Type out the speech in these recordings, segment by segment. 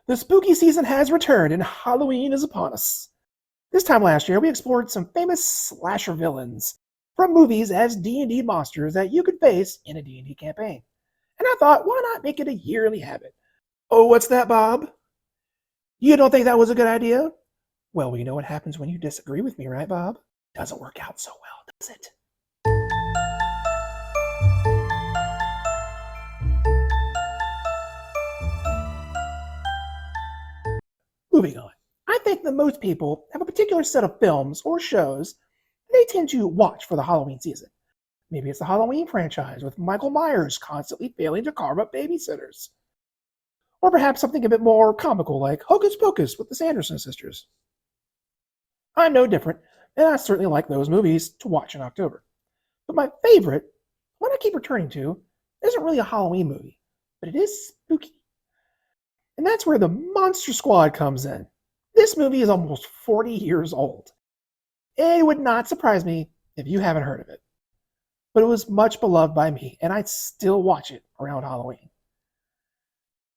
The spooky season has returned and Halloween is upon us. This time last year, we explored some famous slasher villains from movies as D&D monsters that you could face in a D&D campaign. And I thought, why not make it a yearly habit? Oh, what's that, Bob? You don't think that was a good idea? Well, we know what happens when you disagree with me, right, Bob? Doesn't work out so well, does it? Moving on. I think that most people have a particular set of films or shows they tend to watch for the Halloween season. Maybe it's the Halloween franchise with Michael Myers constantly failing to carve up babysitters. Or perhaps something a bit more comical like Hocus Pocus with the Sanderson sisters. I'm no different, and I certainly like those movies to watch in October. But my favorite, one I keep returning to, isn't really a Halloween movie, but it is spooky. And that's where the Monster Squad comes in. This movie is almost 40 years old. It would not surprise me if you haven't heard of it. But it was much beloved by me, and I'd still watch it around Halloween.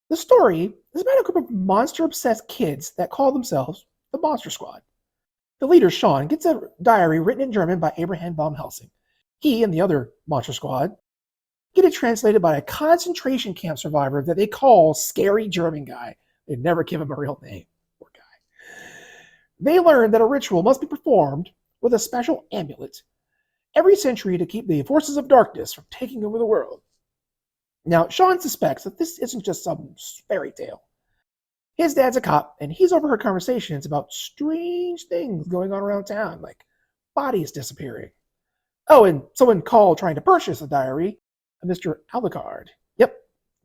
The story is about a group of monster-obsessed kids that call themselves the Monster Squad. The leader, Sean, gets a diary written in German by Abraham von Helsing. He and the other Monster Squad get it translated by a concentration camp survivor that they call Scary German Guy. They never give him a real name. Poor guy. They learn that a ritual must be performed with a special amulet every century to keep the forces of darkness from taking over the world. Now, Sean suspects that this isn't just some fairy tale. His dad's a cop, and he's overheard conversations about strange things going on around town, like bodies disappearing. Oh, and someone called trying to purchase a diary, a Mr. Alucard. Yep,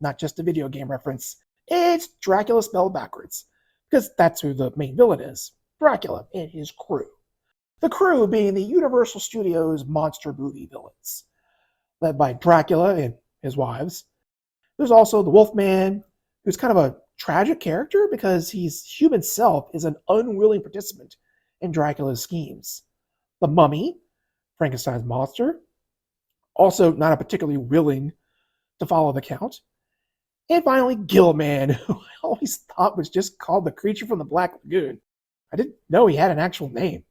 not just a video game reference. It's Dracula spelled backwards, because that's who the main villain is, Dracula and his crew. The crew being the Universal Studios monster movie villains, led by Dracula and his wives. There's also the Wolfman, who's kind of a tragic character because his human self is an unwilling participant in Dracula's schemes. The Mummy, Frankenstein's monster, also not a particularly willing to follow the count. And finally, Gillman, who I always thought was just called the creature from the Black Lagoon. I didn't know he had an actual name.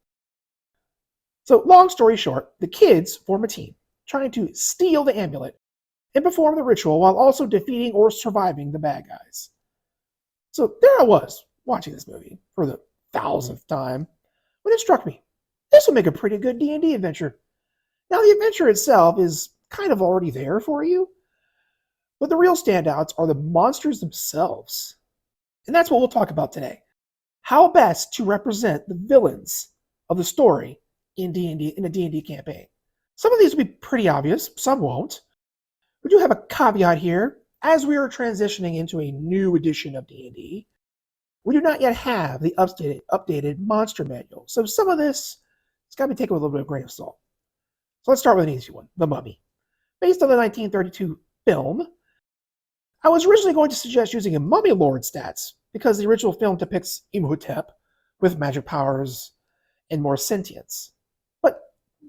So, long story short, the kids form a team, trying to steal the amulet and perform the ritual while also defeating or surviving the bad guys. So there I was, watching this movie for the 1000th time, when it struck me, this would make a pretty good D&D adventure. Now, the adventure itself is kind of already there for you, but the real standouts are the monsters themselves. And that's what we'll talk about today. How best to represent the villains of the story in a D&D campaign. Some of these will be pretty obvious, some won't. We do have a caveat here. As we are transitioning into a new edition of D&D, we do not yet have the updated monster manual. So some of this has got to be taken with a little bit of grain of salt. So let's start with an easy one, The Mummy. Based on the 1932 film, I was originally going to suggest using a Mummy Lord stats because the original film depicts Imhotep with magic powers and more sentience. But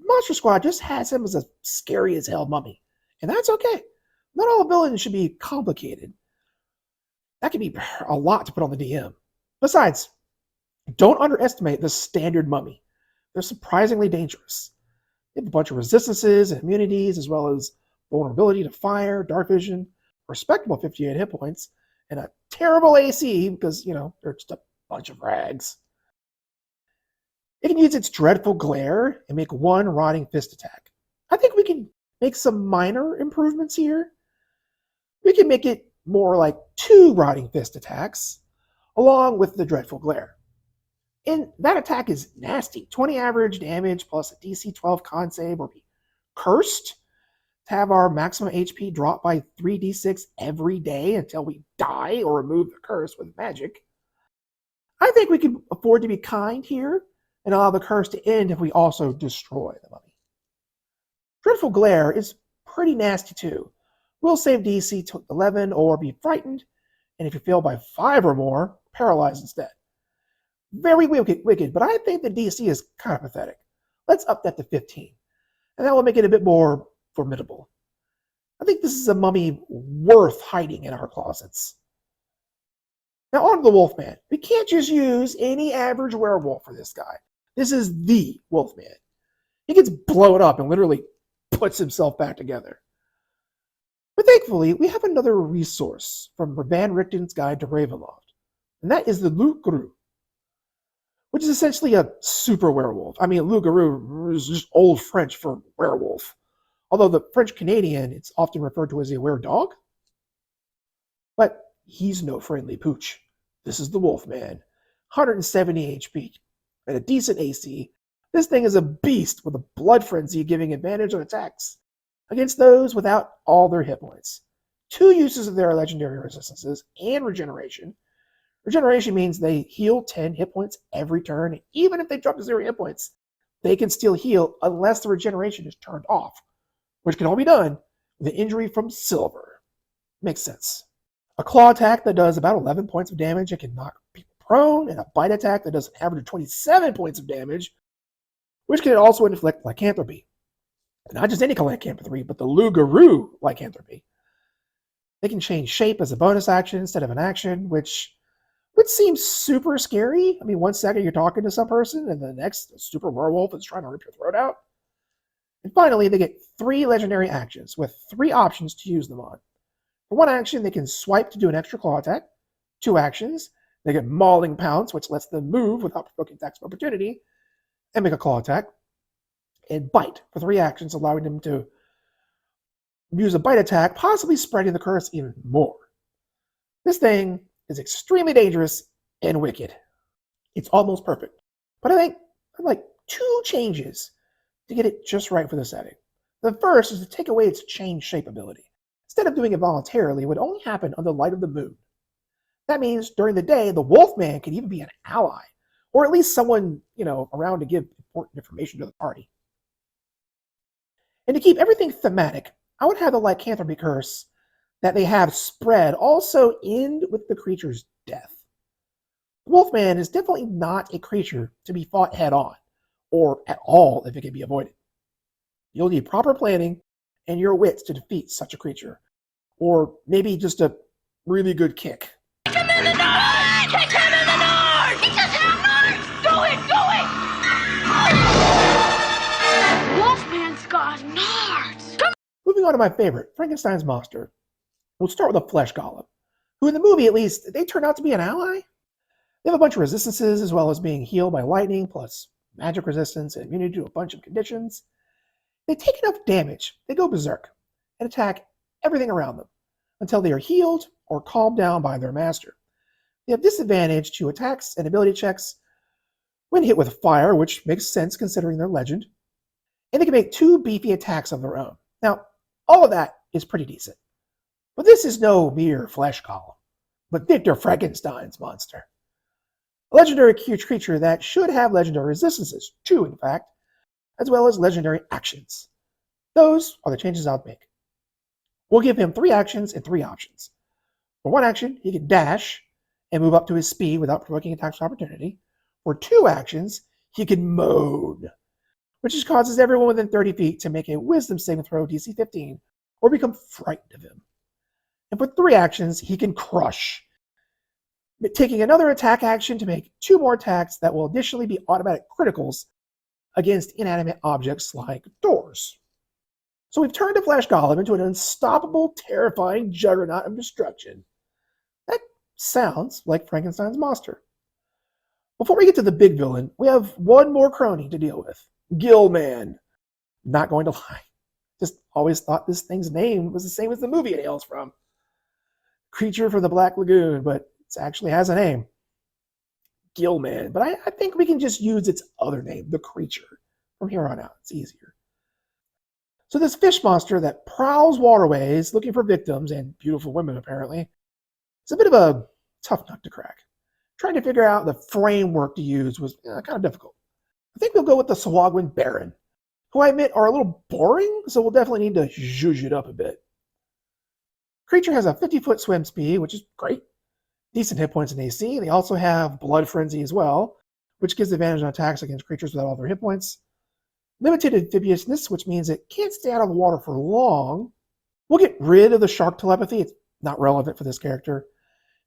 Monster Squad just has him as a scary as hell mummy. And that's okay. Not all villains should be complicated. That can be a lot to put on the DM. Besides, don't underestimate the standard mummy. They're surprisingly dangerous. They have a bunch of resistances and immunities, as well as vulnerability to fire, dark vision, respectable 58 hit points, and a terrible AC because, they're just a bunch of rags. It can use its dreadful glare and make one rotting fist attack. I think we can make some minor improvements here. We can make it more like 2 rotting fist attacks, along with the dreadful glare. And that attack is nasty. 20 average damage plus a DC 12 con save or be cursed to have our maximum HP drop by 3d6 every day until we die or remove the curse with magic. I think we can afford to be kind here and allow the curse to end if we also destroy the mummy. Dreadful glare is pretty nasty too. Will save DC to 11 or be frightened, and if you fail by 5 or more, paralyzed instead. Very wicked, but I think the DC is kind of pathetic. Let's up that to 15, and that will make it a bit more formidable. I think this is a mummy worth hiding in our closets. Now on to the Wolfman. We can't just use any average werewolf for this guy. This is the Wolfman. He gets blown up and literally puts himself back together. But thankfully, we have another resource from Van Richten's Guide to Ravenloft, and that is the loup-garou, which is essentially a super werewolf. I mean, loup-garou is just old French for werewolf. Although the French-Canadian, it's often referred to as a were-dog. But he's no friendly pooch. This is the Wolfman, 170 HP, and a decent AC. This thing is a beast with a blood frenzy giving advantage on attacks against those without all their hit points. 2 uses of their legendary resistances and regeneration. Regeneration means they heal 10 hit points every turn. Even if they drop to 0 hit points, they can still heal unless the regeneration is turned off, which can all be done with an injury from silver. Makes sense. A claw attack that does about 11 points of damage and can knock people prone, and a bite attack that does an average of 27 points of damage, which can also inflict lycanthropy. Not just any lycanthropy, but the loup-garou lycanthropy. They can change shape as a bonus action instead of an action, which seems super scary. I mean, 1 second you're talking to some person, and the next, a super werewolf is trying to rip your throat out. And finally, they get 3 legendary actions with 3 options to use them on. For 1 action, they can swipe to do an extra claw attack. 2 actions, they get Mauling Pounce, which lets them move without provoking attacks of opportunity, and make a claw attack. And Bite for 3 actions, allowing them to use a bite attack, possibly spreading the curse even more. This thing is extremely dangerous and wicked. It's almost perfect. But I think I'd like 2 changes to get it just right for the setting. The first is to take away its change shape ability. Instead of doing it voluntarily, it would only happen on the light of the moon. That means during the day, the Wolfman could even be an ally, or at least someone, around to give important information to the party. And to keep everything thematic, I would have the lycanthropy curse that they have spread also end with the creature's death. The Wolfman is definitely not a creature to be fought head on, or at all if it can be avoided. You'll need proper planning and your wits to defeat such a creature, or maybe just a really good kick. Kick him in the nose! Kick him in the nose! He doesn't have nose! Do it! Do it! Wolfman's got nards! Moving on to my favorite, Frankenstein's monster. We'll start with a flesh golem, who in the movie at least, they turn out to be an ally. They have a bunch of resistances as well as being healed by lightning, plus magic resistance and immunity to a bunch of conditions. They take enough damage, they go berserk and attack everything around them until they are healed or calmed down by their master. They have disadvantage to attacks and ability checks when hit with fire, which makes sense considering their legend. And they can make 2 beefy attacks of their own. Now, all of that is pretty decent. But this is no mere flesh golem, but Victor Frankenstein's monster. A legendary creature that should have legendary resistances, 2 in fact, as well as legendary actions. Those are the changes I'll make. We'll give him 3 actions and 3 options. For 1 action, he can dash and move up to his speed without provoking attacks of opportunity. For 2 actions, he can moan, which just causes everyone within 30 feet to make a wisdom saving throw DC 15 or become frightened of him. And for 3 actions, he can crush, taking another attack action to make 2 more attacks that will additionally be automatic criticals against inanimate objects like doors. So we've turned a flesh golem into an unstoppable, terrifying juggernaut of destruction. That sounds like Frankenstein's monster. Before we get to the big villain, we have one more crony to deal with. Gillman. Not going to lie. Just always thought this thing's name was the same as the movie it hails from. Creature from the Black Lagoon, but it actually has a name. Gillman. But I think we can just use its other name, the creature. From here on out, it's easier. So this fish monster that prowls waterways looking for victims, and beautiful women apparently, it's a bit of a tough nut to crack. Trying to figure out the framework to use was kind of difficult. I think we'll go with the Swagwin Baron, who I admit are a little boring, so we'll definitely need to zhuzh it up a bit. Creature has a 50-foot swim speed, which is great. Decent hit points in AC. They also have Blood Frenzy as well, which gives advantage on attacks against creatures without all their hit points. Limited amphibiousness, which means it can't stay out of the water for long. We'll get rid of the shark telepathy. It's not relevant for this character.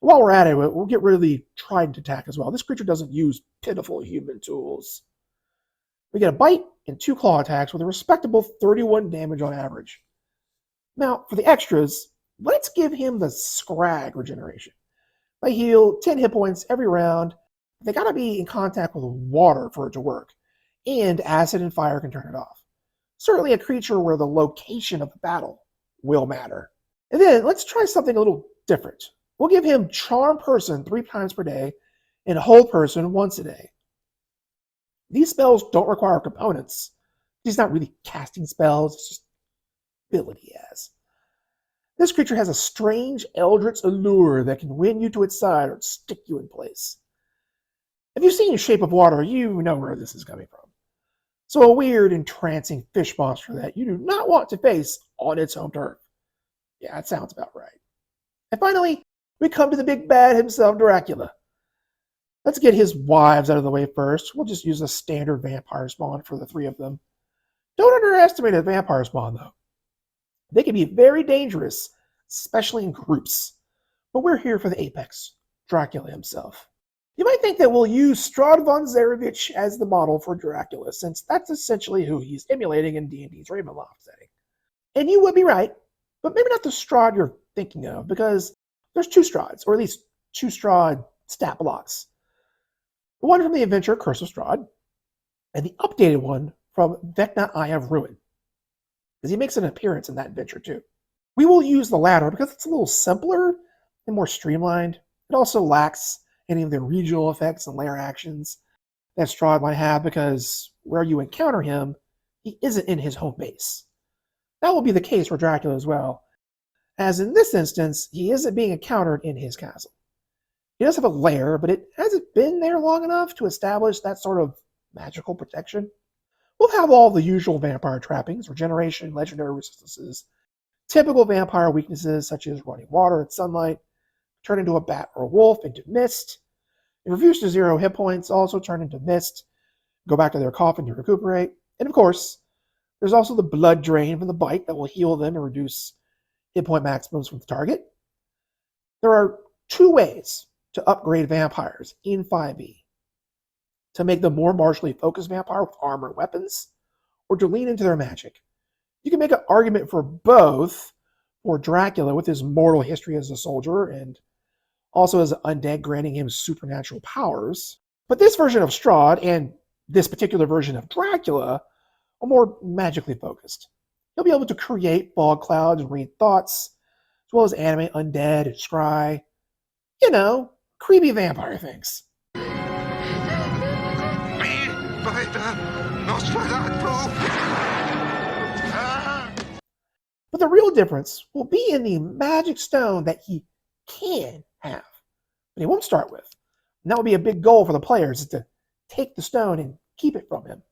While we're at it, we'll get rid of the trident attack as well. This creature doesn't use pitiful human tools. We get a bite and 2 claw attacks with a respectable 31 damage on average. Now, for the extras, let's give him the scrag regeneration. They heal 10 hit points every round. They gotta be in contact with water for it to work, and acid and fire can turn it off. Certainly a creature where the location of the battle will matter. And then let's try something a little different. We'll give him Charm Person 3 times per day and Hold Person once a day. These spells don't require components. He's not really casting spells, it's just ability he has. This creature has a strange eldritch allure that can win you to its side or stick you in place. If you've seen Shape of Water, you know where this is coming from. So a weird, entrancing fish monster that you do not want to face on its home turf. Yeah, that sounds about right. And finally, we come to the big bad himself, Dracula. Let's get his wives out of the way first. We'll just use a standard vampire spawn for the 3 of them. Don't underestimate a vampire spawn, though. They can be very dangerous, especially in groups. But we're here for the apex, Dracula himself. You might think that we'll use Strahd von Zarovich as the model for Dracula, since that's essentially who he's emulating in D&D's Ravenloft setting. And you would be right, but maybe not the Strahd you're thinking of, because there's 2 Strahds, or at least 2 Strahd stat blocks. The one from the adventure Curse of Strahd, and the updated one from Vecna Eye of Ruin, because he makes an appearance in that adventure too. We will use the latter because it's a little simpler and more streamlined. It also lacks any of the regional effects and lair actions that Strahd might have, because where you encounter him, he isn't in his home base. That will be the case for Dracula as well, as in this instance, he isn't being encountered in his castle. He does have a lair, but it hasn't been there long enough to establish that sort of magical protection. We'll have all the usual vampire trappings: regeneration, legendary resistances, typical vampire weaknesses such as running water and sunlight, turn into a bat or a wolf, into mist. If reduced to 0 hit points, also turn into mist, go back to their coffin to recuperate. And of course, there's also the blood drain from the bite that will heal them and reduce hit point maximums from the target. There are 2 ways to upgrade vampires in 5e. To make them more martially focused vampire with armor and weapons, or to lean into their magic. You can make an argument for both for Dracula with his mortal history as a soldier and also as an undead, granting him supernatural powers. But this version of Strahd and this particular version of Dracula are more magically focused. He'll be able to create fog clouds and read thoughts, as well as animate undead and scry. You know, creepy vampire things. But the real difference will be in the magic stone that he can have, but he won't start with. And that will be a big goal for the players, is to take the stone and keep it from him.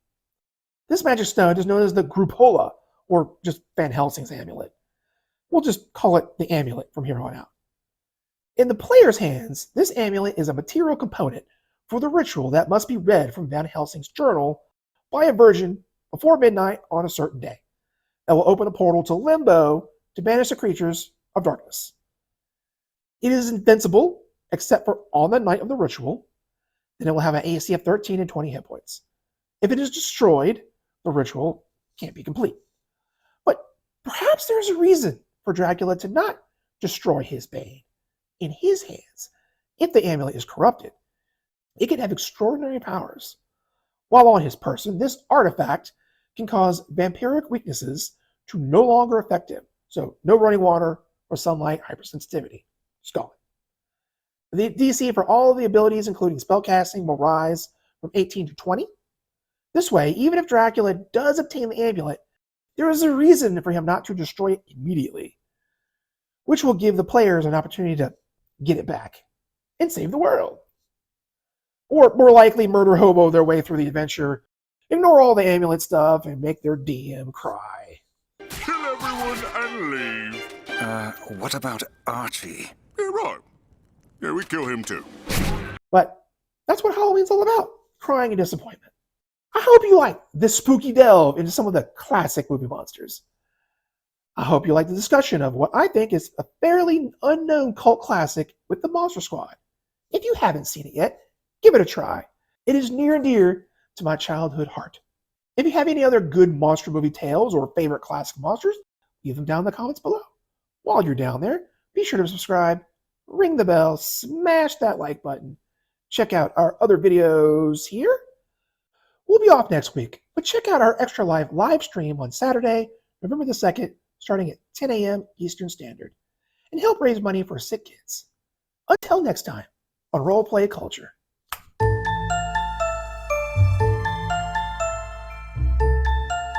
This magic stone is known as the Grupola, or just Van Helsing's amulet. We'll just call it the amulet from here on out. In the player's hands, this amulet is a material component for the ritual that must be read from Van Helsing's journal by a virgin before midnight on a certain day. That will open a portal to Limbo to banish the creatures of darkness. It is invincible, except for on the night of the ritual. Then it will have an AC of 13 and 20 hit points. If it is destroyed, the ritual can't be complete. But perhaps there's a reason for Dracula to not destroy his bane in his hands. If the amulet is corrupted, it can have extraordinary powers. While on his person, this artifact can cause vampiric weaknesses to no longer affect him. So no running water or sunlight hypersensitivity. It's gone. The DC for all of the abilities, including spellcasting, will rise from 18 to 20. This way, even if Dracula does obtain the amulet, there is a reason for him not to destroy it immediately, which will give the players an opportunity to get it back and save the world. Or more likely, murder hobo their way through the adventure, ignore all the amulet stuff, and make their DM cry. Kill everyone and leave. What about Archie? Yeah, right. Yeah, we kill him too. But that's what Halloween's all about, crying and disappointment. I hope you like this spooky delve into some of the classic movie monsters. I hope you like the discussion of what I think is a fairly unknown cult classic with the Monster Squad. If you haven't seen it yet, give it a try. It is near and dear to my childhood heart. If you have any other good monster movie tales or favorite classic monsters, leave them down in the comments below. While you're down there, be sure to subscribe, ring the bell, smash that like button. Check out our other videos here. We'll be off next week, but check out our Extra Life live stream on Saturday, November the 2nd, starting at 10 a.m. Eastern Standard, and help raise money for sick kids. Until next time, on Roleplay Culture.